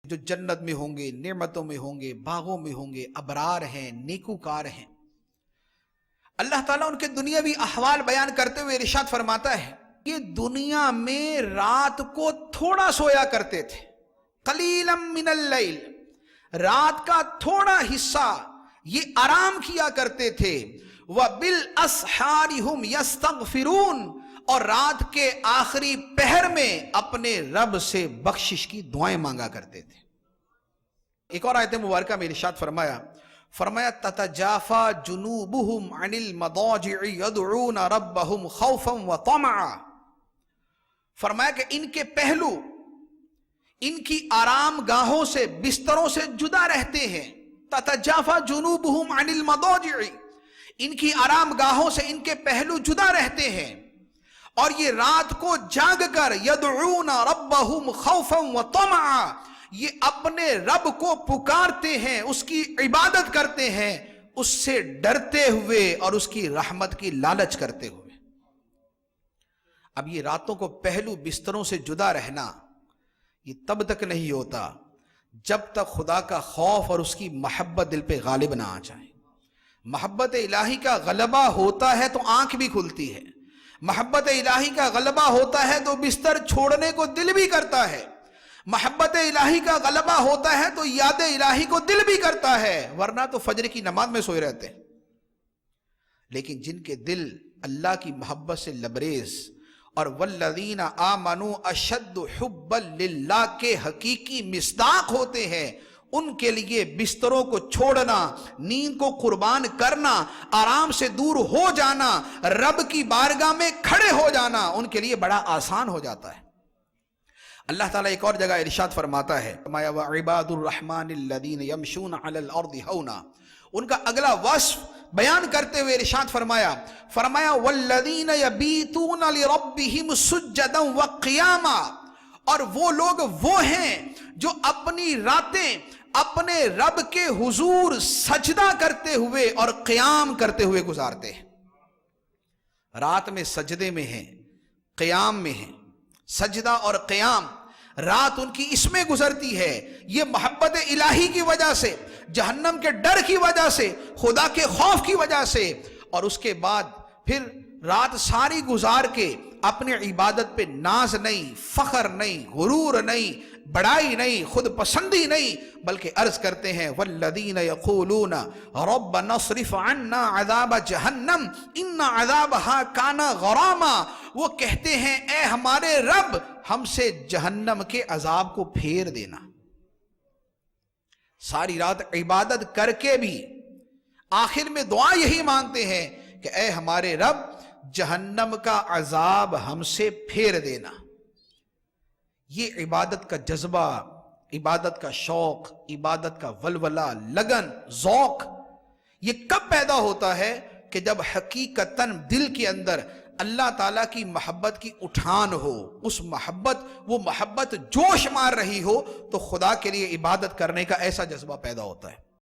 جو جنت میں ہوں گے، نعمتوں میں ہوں گے، باغوں میں ہوں گے، ابرار ہیں، نیکوکار ہیں۔ اللہ تعالیٰ ان کے دنیاوی احوال بیان کرتے ہوئے ارشاد فرماتا ہے کہ دنیا میں رات کو تھوڑا سویا کرتے تھے، قلیلا من اللیل، رات کا تھوڑا حصہ یہ آرام کیا کرتے تھے، وَبِالْأَسْحَارِ هُمْ يَسْتَغْفِرُونَ، اور رات کے آخری پہر میں اپنے رب سے بخشش کی دعائیں مانگا کرتے تھے۔ ایک اور آیت مبارکہ میں ارشاد فرمایا تتجافى جنوبهم عن المضاجع يدعون ربهم خوفا وطمعا، فرمایا کہ ان کے پہلو ان کی آرام گاہوں سے، بستروں سے جدا رہتے ہیں۔ تتجافى جنوبهم عن المضاجع، ان کی آرام گاہوں سے ان کے پہلو جدا رہتے ہیں، اور یہ رات کو جاگ کر یدعون ربهم خوفا وطمعا، یہ اپنے رب کو پکارتے ہیں، اس کی عبادت کرتے ہیں، اس سے ڈرتے ہوئے اور اس کی رحمت کی لالچ کرتے ہوئے۔ اب یہ راتوں کو پہلو بستروں سے جدا رہنا یہ تب تک نہیں ہوتا جب تک خدا کا خوف اور اس کی محبت دل پہ غالب نہ آ جائے۔ محبت الہی کا غلبہ ہوتا ہے تو آنکھ بھی کھلتی ہے، محبت الہی کا غلبہ ہوتا ہے تو بستر چھوڑنے کو دل بھی کرتا ہے، محبت الہی کا غلبہ ہوتا ہے تو یاد الہی کو دل بھی کرتا ہے، ورنہ تو فجر کی نماز میں سوئے رہتے ہیں۔ لیکن جن کے دل اللہ کی محبت سے لبریز اور والذین آمنوا اشد حبا للہ کے حقیقی مصداق ہوتے ہیں، ان کے لیے بستروں کو چھوڑنا، نیند کو قربان کرنا، آرام سے دور ہو جانا، رب کی بارگاہ میں کھڑے ہو جانا ان کے لیے بڑا آسان ہو جاتا ہے۔ اللہ تعالیٰ ایک اور جگہ ارشاد فرماتا ہے، فرمایا وَعِبَادُ الرَّحْمَنِ الَّذِينَ يَمْشُونَ عَلَى الْأَرْضِ هَوْنًا، ان کا اگلا وصف بیان کرتے ہوئے ارشاد فرمایا وَالَّذِينَ يَبِيتُونَ لِرَبِّهِمْ سُجَّدًا وَقِيَامًا، اور وہ لوگ وہ ہیں جو اپنی راتیں اپنے رب کے حضور سجدہ کرتے ہوئے اور قیام کرتے ہوئے گزارتے ہیں۔ رات میں سجدے میں ہیں، قیام میں ہیں، سجدہ اور قیام، رات ان کی اس میں گزرتی ہے۔ یہ محبت الہی کی وجہ سے، جہنم کے ڈر کی وجہ سے، خدا کے خوف کی وجہ سے، اور اس کے بعد پھر رات ساری گزار کے اپنی عبادت پہ ناز نہیں، فخر نہیں، غرور نہیں، بڑائی نہیں، خود پسندی نہیں، بلکہ عرض کرتے ہیں والذین یقولون ربنا اصرف عنا عذاب جہنم ان عذابها کان غراما، وہ کہتے ہیں اے ہمارے رب ہم سے جہنم کے عذاب کو پھیر دینا۔ ساری رات عبادت کر کے بھی آخر میں دعا یہی مانگتے ہیں کہ اے ہمارے رب جہنم کا عذاب ہم سے پھیر دینا۔ یہ عبادت کا جذبہ، عبادت کا شوق، عبادت کا ولولہ، لگن، ذوق، یہ کب پیدا ہوتا ہے کہ جب حقیقتاً دل کے اندر اللہ تعالیٰ کی محبت کی اٹھان ہو، وہ محبت جوش مار رہی ہو، تو خدا کے لیے عبادت کرنے کا ایسا جذبہ پیدا ہوتا ہے۔